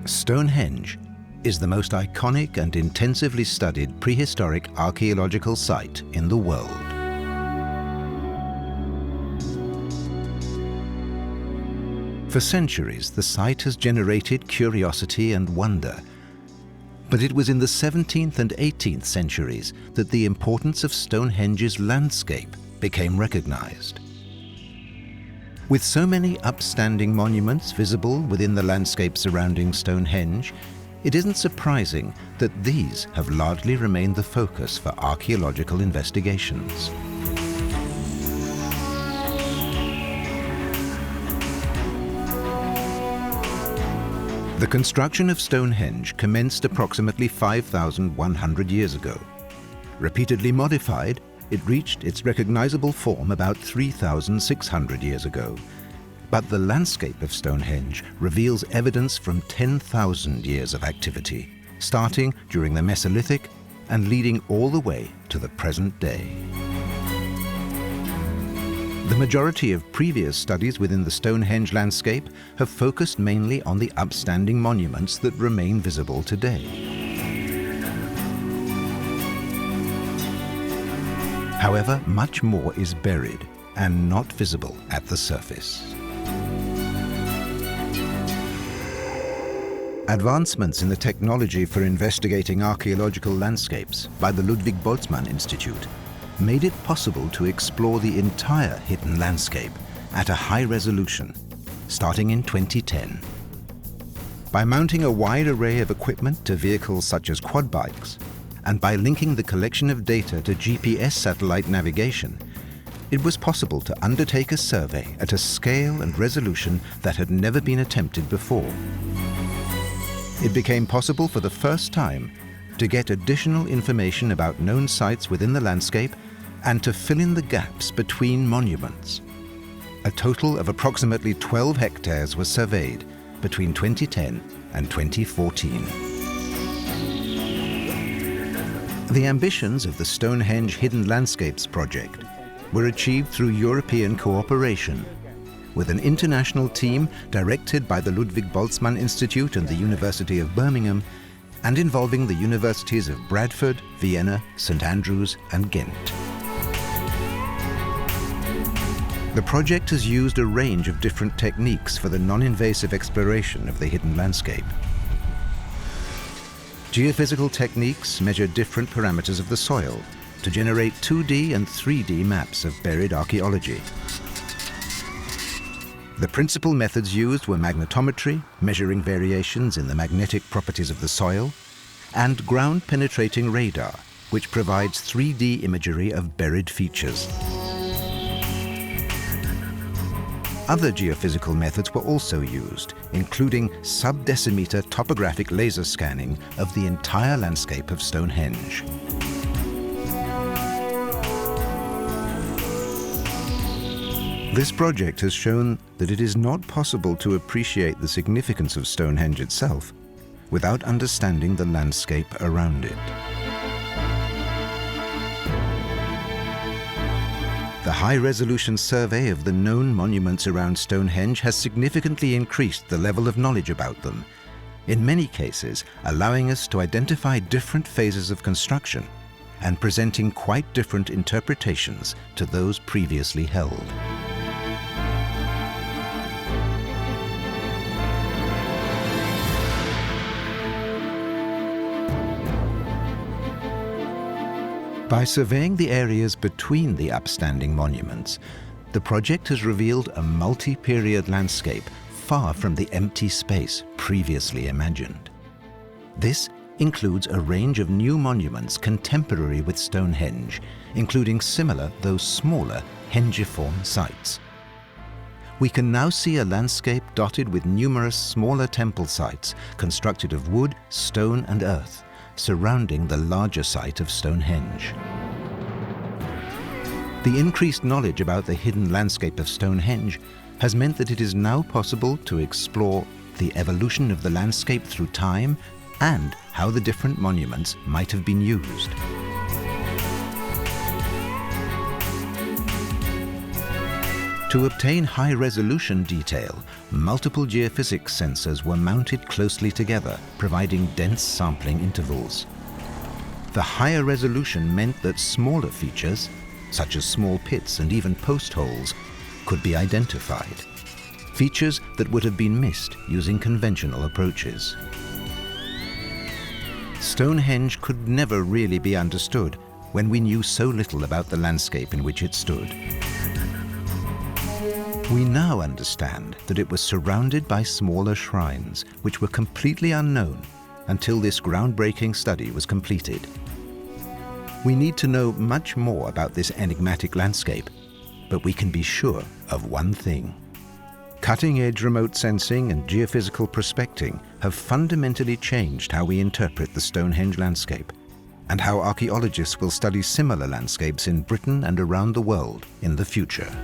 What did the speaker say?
Stonehenge is the most iconic and intensively studied prehistoric archaeological site in the world. For centuries, the site has generated curiosity and wonder. But it was in the 17th and 18th centuries that the importance of Stonehenge's landscape became recognized. With so many upstanding monuments visible within the landscape surrounding Stonehenge, it isn't surprising that these have largely remained the focus for archaeological investigations. The construction of Stonehenge commenced approximately 5,100 years ago. Repeatedly modified, it reached its recognizable form about 3,600 years ago. But the landscape of Stonehenge reveals evidence from 10,000 years of activity, starting during the Mesolithic and leading all the way to the present day. The majority of previous studies within the Stonehenge landscape have focused mainly on the upstanding monuments that remain visible today. However, much more is buried and not visible at the surface. Advancements in the technology for investigating archaeological landscapes by the Ludwig Boltzmann Institute made it possible to explore the entire hidden landscape at a high resolution, starting in 2010. By mounting a wide array of equipment to vehicles such as quad bikes, and by linking the collection of data to GPS satellite navigation, it was possible to undertake a survey at a scale and resolution that had never been attempted before. It became possible for the first time to get additional information about known sites within the landscape and to fill in the gaps between monuments. A total of approximately 12 hectares was surveyed between 2010 and 2014. The ambitions of the Stonehenge Hidden Landscapes project were achieved through European cooperation, with an international team directed by the Ludwig Boltzmann Institute and the University of Birmingham, and involving the universities of Bradford, Vienna, St Andrews and Ghent. The project has used a range of different techniques for the non-invasive exploration of the hidden landscape. Geophysical techniques measure different parameters of the soil to generate 2D and 3D maps of buried archaeology. The principal methods used were magnetometry, measuring variations in the magnetic properties of the soil, and ground-penetrating radar, which provides 3D imagery of buried features. Other geophysical methods were also used, including sub-decimeter topographic laser scanning of the entire landscape of Stonehenge. This project has shown that it is not possible to appreciate the significance of Stonehenge itself without understanding the landscape around it. The high-resolution survey of the known monuments around Stonehenge has significantly increased the level of knowledge about them, in many cases allowing us to identify different phases of construction and presenting quite different interpretations to those previously held. By surveying the areas between the upstanding monuments, the project has revealed a multi-period landscape far from the empty space previously imagined. This includes a range of new monuments contemporary with Stonehenge, including similar, though smaller, hengiform sites. We can now see a landscape dotted with numerous smaller temple sites constructed of wood, stone and earth, surrounding the larger site of Stonehenge. The increased knowledge about the hidden landscape of Stonehenge has meant that it is now possible to explore the evolution of the landscape through time and how the different monuments might have been used. To obtain high-resolution detail, multiple geophysics sensors were mounted closely together, providing dense sampling intervals. The higher resolution meant that smaller features, such as small pits and even post holes, could be identified. Features that would have been missed using conventional approaches. Stonehenge could never really be understood when we knew so little about the landscape in which it stood. We now understand that it was surrounded by smaller shrines, which were completely unknown until this groundbreaking study was completed. We need to know much more about this enigmatic landscape, but we can be sure of one thing. Cutting-edge remote sensing and geophysical prospecting have fundamentally changed how we interpret the Stonehenge landscape, and how archaeologists will study similar landscapes in Britain and around the world in the future.